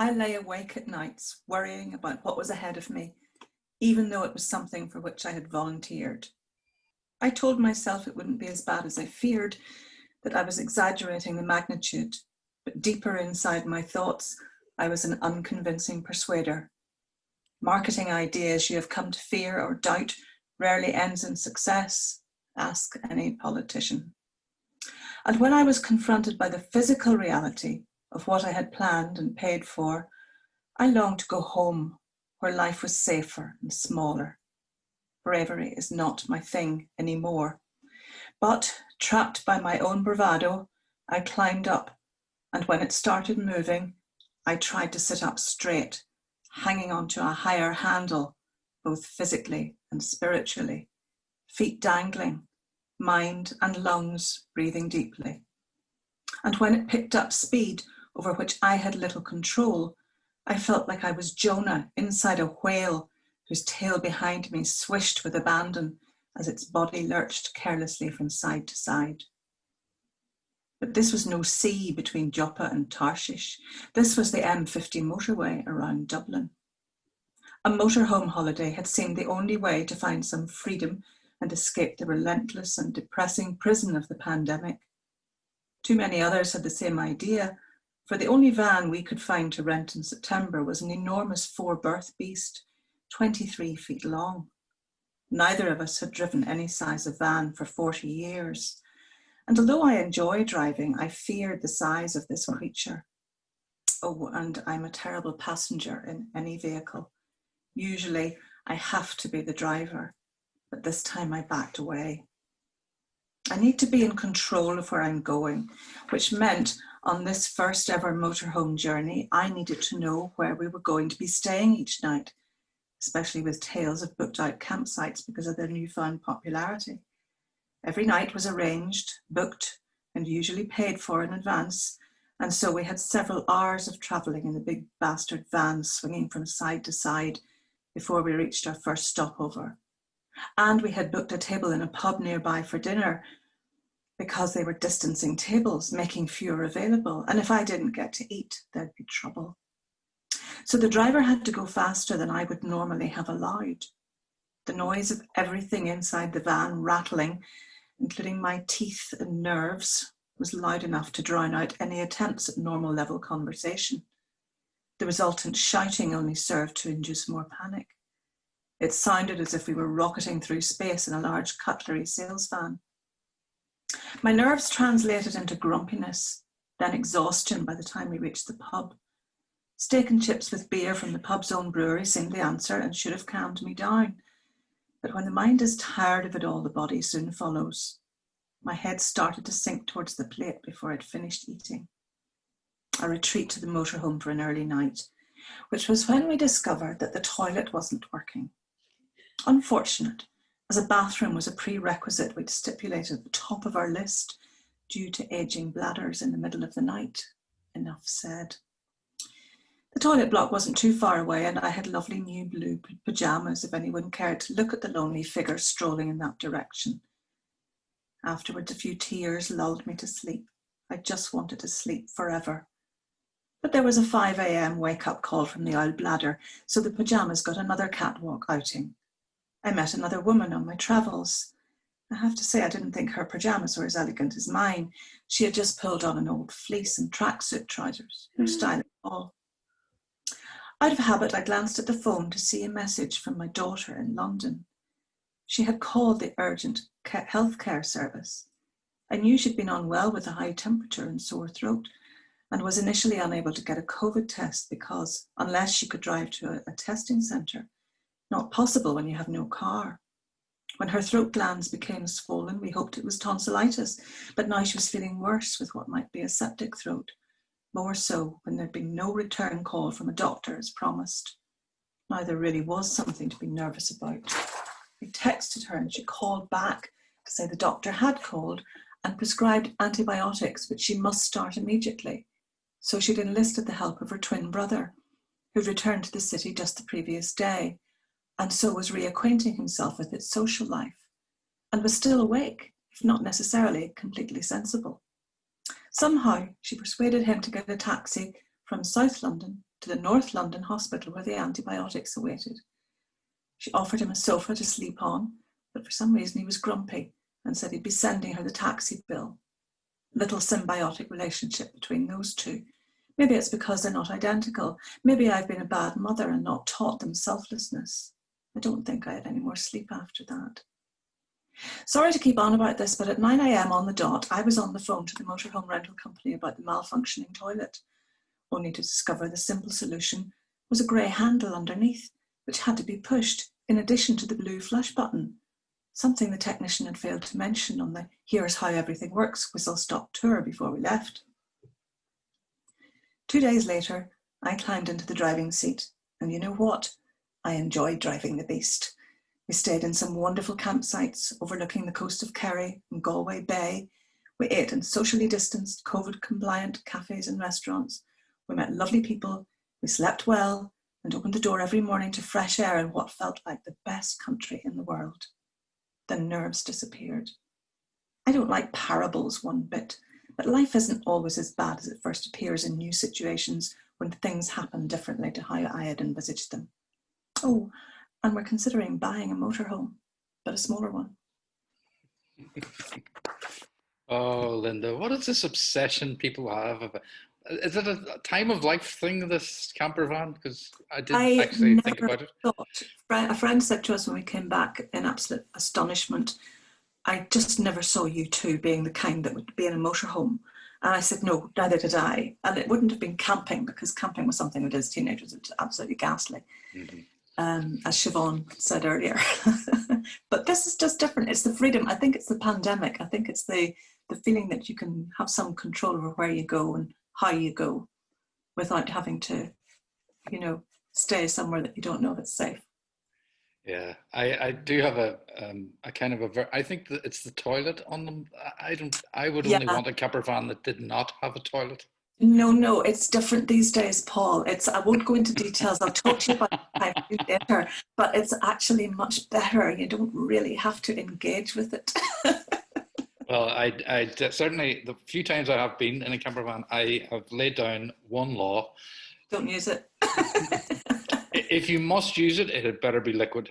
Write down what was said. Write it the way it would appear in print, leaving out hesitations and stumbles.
I lay awake at nights worrying about what was ahead of me, even though it was something for which I had volunteered. I told myself it wouldn't be as bad as I feared, that I was exaggerating the magnitude, but deeper inside my thoughts, I was an unconvincing persuader. Marketing ideas you have come to fear or doubt rarely ends in success. Ask any politician. And when I was confronted by the physical reality of what I had planned and paid for, I longed to go home where life was safer and smaller. Bravery is not my thing anymore. But trapped by my own bravado, I climbed up, and when it started moving, I tried to sit up straight, hanging onto a higher handle, both physically and spiritually, feet dangling, mind and lungs breathing deeply. And when it picked up speed over which I had little control, I felt like I was Jonah inside a whale whose tail behind me swished with abandon as its body lurched carelessly from side to side. But this was no sea between Joppa and Tarshish. This was the M50 motorway around Dublin. A motorhome holiday had seemed the only way to find some freedom and escape the relentless and depressing prison of the pandemic. Too many others had the same idea, for the only van we could find to rent in September was an enormous 4-berth beast, 23 feet long. Neither of us had driven any size of van for 40 years. And although I enjoy driving, I feared the size of this creature. Oh, and I'm a terrible passenger in any vehicle. Usually I have to be the driver, but this time I backed away. I need to be in control of where I'm going, which meant on this first ever motorhome journey, I needed to know where we were going to be staying each night, especially with tales of booked out campsites because of their newfound popularity. Every night was arranged, booked, and usually paid for in advance, and so we had several hours of travelling in the big bastard van swinging from side to side before we reached our first stopover. And we had booked a table in a pub nearby for dinner because they were distancing tables, making fewer available, and if I didn't get to eat, there'd be trouble. So the driver had to go faster than I would normally have allowed. The noise of everything inside the van rattling, including my teeth and nerves, was loud enough to drown out any attempts at normal level conversation. The resultant shouting only served to induce more panic. It sounded as if we were rocketing through space in a large cutlery sales van. My nerves translated into grumpiness, then exhaustion by the time we reached the pub. Steak and chips with beer from the pub's own brewery seemed the answer and should have calmed me down. But when the mind is tired of it all, the body soon follows. My head started to sink towards the plate before I'd finished eating. A retreat to the motorhome for an early night, which was when we discovered that the toilet wasn't working. Unfortunate, as a bathroom was a prerequisite we'd stipulated at the top of our list due to aging bladders in the middle of the night. Enough said. The toilet block wasn't too far away, and I had lovely new blue pyjamas if anyone cared to look at the lonely figure strolling in that direction. Afterwards, a few tears lulled me to sleep. I just wanted to sleep forever. But there was a 5 a.m. wake-up call from the owl bladder, so the pyjamas got another catwalk outing. I met another woman on my travels. I have to say I didn't think her pyjamas were as elegant as mine. She had just pulled on an old fleece and tracksuit trousers, no style at all. Out of habit, I glanced at the phone to see a message from my daughter in London. She had called the urgent healthcare service. I knew she'd been unwell with a high temperature and sore throat, and was initially unable to get a COVID test because, unless she could drive to a testing centre, not possible when you have no car. When her throat glands became swollen, we hoped it was tonsillitis, but now she was feeling worse with what might be a septic throat. More so when there'd been no return call from a doctor as promised. Now there really was something to be nervous about. I texted her and she called back to say the doctor had called and prescribed antibiotics, which she must start immediately. So she'd enlisted the help of her twin brother, who'd returned to the city just the previous day, and so was reacquainting himself with its social life, and was still awake, if not necessarily completely sensible. Somehow, she persuaded him to get a taxi from South London to the North London hospital where the antibiotics awaited. She offered him a sofa to sleep on, but for some reason he was grumpy and said he'd be sending her the taxi bill. Little symbiotic relationship between those two. Maybe it's because they're not identical. Maybe I've been a bad mother and not taught them selflessness. I don't think I had any more sleep after that. Sorry to keep on about this, but at 9 a.m. on the dot, I was on the phone to the motorhome rental company about the malfunctioning toilet, only to discover the simple solution was a grey handle underneath, which had to be pushed in addition to the blue flush button, something the technician had failed to mention on the "here's how everything works" whistle-stop tour before we left. 2 days later, I climbed into the driving seat, and you know what? I enjoyed driving the beast. We stayed in some wonderful campsites overlooking the coast of Kerry and Galway Bay. We ate in socially distanced, COVID-compliant cafes and restaurants. We met lovely people, we slept well, and opened the door every morning to fresh air in what felt like the best country in the world. The nerves disappeared. I don't like parables one bit, but life isn't always as bad as it first appears in new situations when things happen differently to how I had envisaged them. Oh, and we're considering buying a motorhome, but a smaller one. Oh, Linda, what is this obsession people have? Is it a time of life thing, this camper van? Because I didn't actually think about it. A friend said to us when we came back in absolute astonishment, I just never saw you two being the kind that would be in a motorhome. And I said, no, neither did I. And it wouldn't have been camping, because camping was something we did as teenagers. It was absolutely ghastly, as Siobhan said earlier. But this is just different. It's the freedom. I think it's the pandemic. I think it's the feeling that you can have some control over where you go and how you go without having to, stay somewhere that you don't know if it's safe. Yeah, I do have a kind of I think that it's the toilet on them. I would only want a camper van that did not have a toilet. No, it's different these days, Paul. I won't go into details. I'll talk to you about it later, but it's actually much better. You don't really have to engage with it. Well, I certainly, the few times I have been in a camper van, I have laid down one law. Don't use it. If you must use it, it had better be liquid.